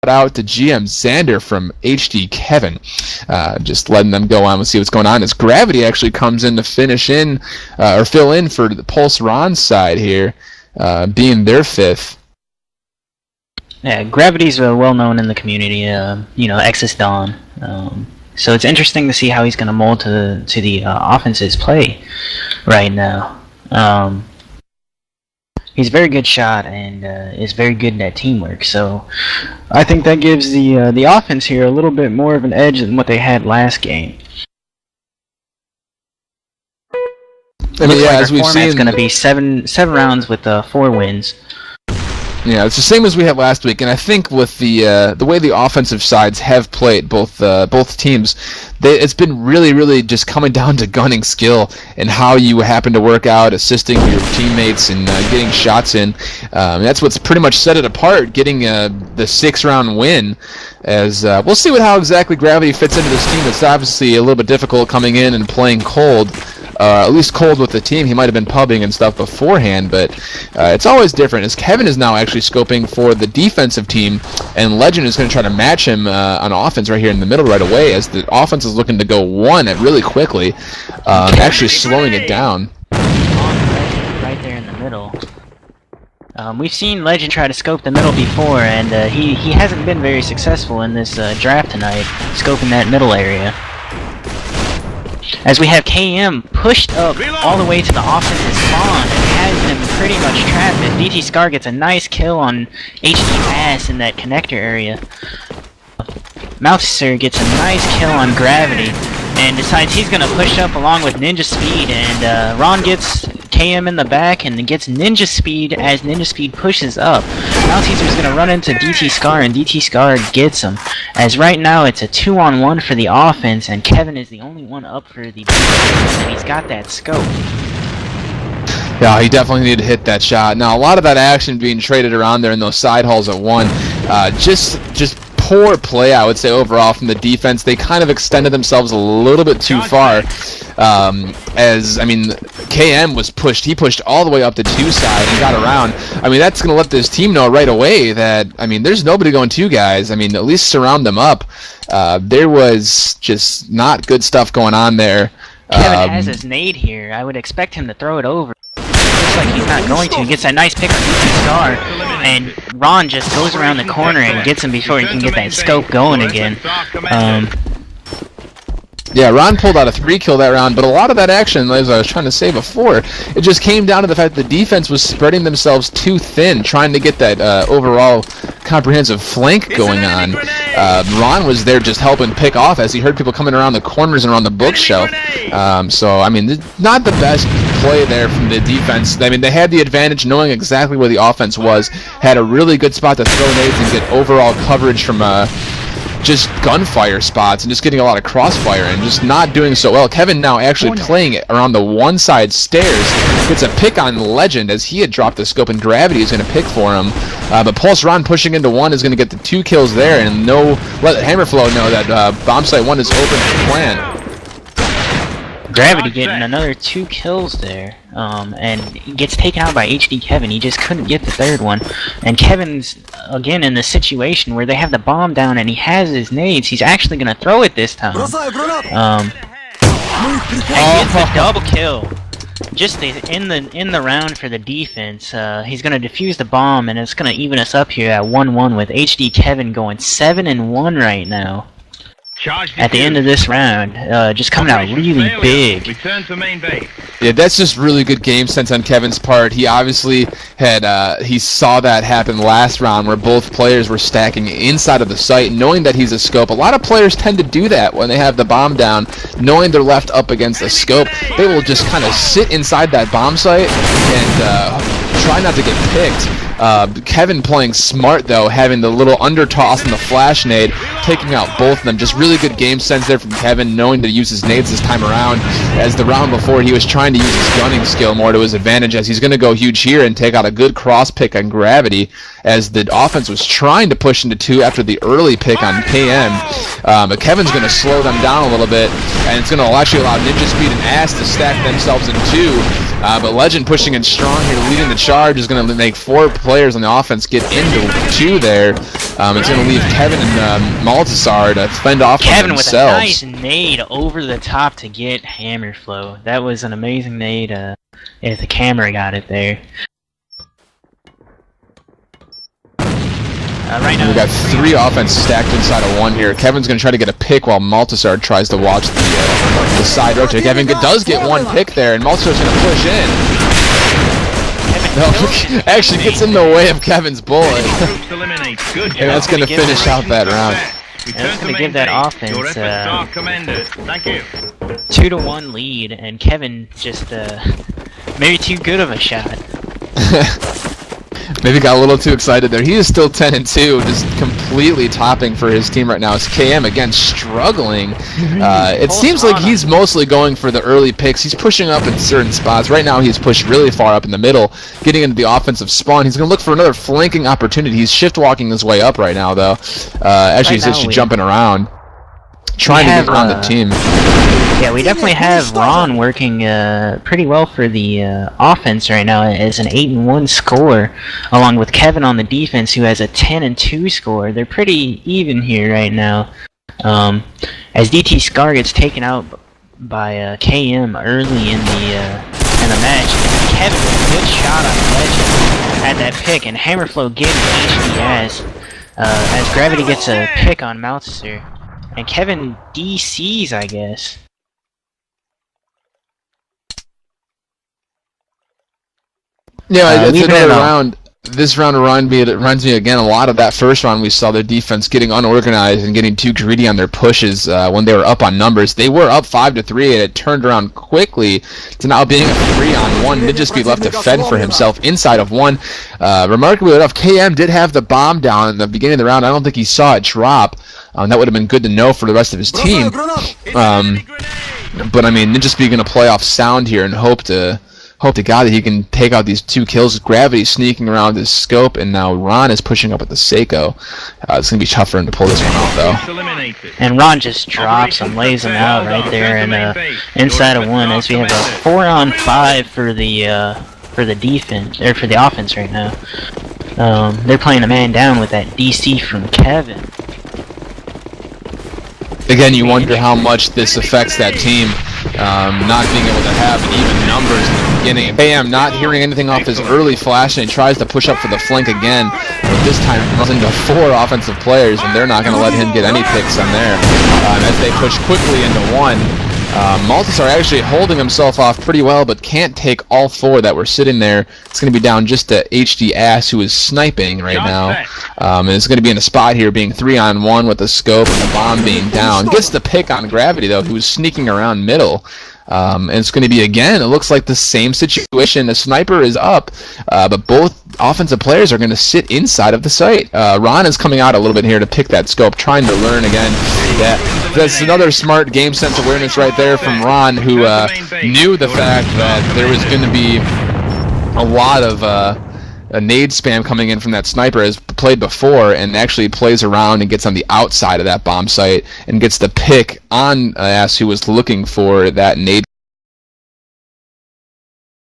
out to GM Xander from HD Kevin. Just letting them go on and see what's going on as Gravity actually comes in to finish in, or fill in for the Pulse Ron side here, being their 5th. Yeah, Gravity's well known in the community, exxisdawn. So it's interesting to see how he's going to mold to the offense's play right now. He's a very good shot and is very good at teamwork. So I think that gives the offense here a little bit more of an edge than what they had last game. I mean, yeah, as we've seen, it's going to be seven rounds with 4 wins. Yeah, it's the same as we had last week, and I think with the way the offensive sides have played, both teams, it's been really just coming down to gunning skill and how you happen to work out, assisting your teammates and getting shots in. That's what's pretty much set it apart, getting the 6-round win. As we'll see how exactly Gravity fits into this team. It's obviously a little bit difficult coming in and playing cold. At least cold with the team. He might have been pubbing and stuff beforehand, but it's always different. As Kevin is now actually scoping for the defensive team, and Legend is going to try to match him on offense right here in the middle right away, as the offense is looking to go 1 really quickly, actually slowing it down. Right there in the middle. We've seen Legend try to scope the middle before, and he hasn't been very successful in this draft tonight, scoping that middle area. As we have KM pushed up all the way to the offensive spawn and has him pretty much trapped, and DT Scar gets a nice kill on HD Pass in that connector area. Malteser gets a nice kill on Gravity and decides he's going to push up along with NinjaSpeed, and Ron gets KM in the back and gets NinjaSpeed as NinjaSpeed pushes up. Malteser is going to run into DT Scar, and DT Scar gets him. As right now it's a 2-on-1 for the offense, and Kevin is the only one up for the defense, and he's got that scope. Yeah, he definitely needed to hit that shot. Now, a lot of that action being traded around there in those side hauls at 1, just poor play, I would say, overall from the defense. They kind of extended themselves a little bit too far. As, I mean, KM was pushed. He pushed all the way up the 2 side and got around. I mean, that's going to let this team know right away that, I mean, there's nobody going 2 guys. I mean, at least surround them up. There was just not good stuff going on there. Kevin has his nade here. I would expect him to throw it over. Looks like he's not going to. He gets that nice pick on DT Scar, and Ron just goes around the corner and gets him before he can get that scope going again. Yeah, Ron pulled out a 3-kill that round, but a lot of that action, as I was trying to say before, it just came down to the fact that the defense was spreading themselves too thin, trying to get that overall comprehensive flank going on. Ron was there just helping pick off as he heard people coming around the corners and around the bookshelf. So, I mean, not the best play there from the defense. I mean, they had the advantage knowing exactly where the offense was, had a really good spot to throw nades and get overall coverage from just gunfire spots and just getting a lot of crossfire and just not doing so well. Kevin now actually playing it around the 1 side stairs. Gets a pick on Legend as he had dropped the scope, and Gravity is going to pick for him. But Pulse Ron pushing into 1 is going to get the 2 kills there, and let HammerFlow know that bomb site 1 is open for plant. Gravity getting another 2 kills there, and he gets taken out by HD Kevin. He just couldn't get the 3rd one, and Kevin's again in the situation where they have the bomb down and he has his nades. He's actually gonna throw it this time. And gets the double kill. Just in the round for the defense. He's gonna defuse the bomb, and it's gonna even us up here at 1-1 with HD Kevin going 7-1 right now. At the end of this round, just coming out really big. Return to main base. Yeah, that's just really good game sense on Kevin's part. He obviously had he saw that happen last round where both players were stacking inside of the site, knowing that he's a scope. A lot of players tend to do that when they have the bomb down, knowing they're left up against a scope. They will just kind of sit inside that bomb site and try not to get picked. Kevin playing smart though, having the little under toss and the flash nade, taking out both of them. Just really good game sense there from Kevin, knowing to use his nades this time around. As the round before, he was trying to use his gunning skill more to his advantage, as he's going to go huge here and take out a good cross pick on Gravity, as the offense was trying to push into 2 after the early pick on KM. But Kevin's going to slow them down a little bit, and it's going to actually allow NinjaSpeed and Ass to stack themselves in 2. But Legend pushing in strong here, leading the charge, is going to make 4 players on the offense get into 2 there. It's going to leave Kevin and Maltesar to fend off Kevin themselves. with a nice nade over the top to get HammerFlow. That was an amazing nade if the camera got it there. Right now, we got 3 offense stacked inside of 1 here. Kevin's going to try to get a pick while Maltesar tries to watch the side rotate. Kevin does get 1 pick there, and Maltesar's going to push in. No, actually gets in the way of Kevin's bullet. And that's going to finish out that round. And that's going to give that offense 2-1 lead, and Kevin just maybe too good of a shot. Maybe got a little too excited there. He is still 10-2, just completely topping for his team right now. As KM again struggling. It seems like he's mostly going for the early picks. He's pushing up in certain spots. Right now he's pushed really far up in the middle, getting into the offensive spawn. He's going to look for another flanking opportunity. He's shift walking his way up right now, though. Actually, he's actually jumping around, trying to get around the team. Yeah, we definitely have Ron working pretty well for the offense right now as an 8-1 score, along with Kevin on the defense who has a 10-2 score. They're pretty even here right now. As DT Scar gets taken out by KM early in the match, Kevin with a good shot on LeGend at that pick, and HammerFlow getting HDS as Gravity gets a pick on Malteser. And Kevin DCs, I guess. Yeah, it's another round. This round reminds me again a lot of that first round. We saw their defense getting unorganized and getting too greedy on their pushes when they were up on numbers. They were up 5-3, and it turned around quickly to now being a 3-on-1. NinjaSpeed left to fend for himself inside of 1. Remarkably enough, KM did have the bomb down in the beginning of the round. I don't think he saw it drop. That would have been good to know for the rest of his team. But I mean, NinjaSpeed going to play off sound here and hope to God that he can take out these 2 kills. Gravity sneaking around his scope, and now Ron is pushing up at the Seiko. It's going to be tough for him to pull this one out, though. And Ron just drops him, lays him out right there, and inside of 1, as we have a 4-on-5 for the defense, or for the offense right now. They're playing a man down with that DC from Kevin. Again, you wonder how much this affects that team, not being able to have even numbers in the beginning. KM not hearing anything off his early flash, and he tries to push up for the flank again, but this time runs into 4 offensive players, and they're not going to let him get any picks on there. As they push quickly into 1. Maltesar actually holding himself off pretty well, but can't take all 4 that were sitting there. It's going to be down just to HD Ass, who is sniping right now. And it's going to be in a spot here, being 3-on-1 with the scope and the bomb being down. Gets the pick on Gravity, though, who was sneaking around middle. And it's going to be, again, it looks like the same situation. The sniper is up, but both offensive players are going to sit inside of the site. Ron is coming out a little bit here to pick that scope, trying to learn again. That's another smart game sense awareness right there from Ron, who knew the fact that there was going to be a lot of a nade spam coming in from that sniper, has played before, and actually plays around and gets on the outside of that bomb site and gets the pick on Ass, who was looking for that nade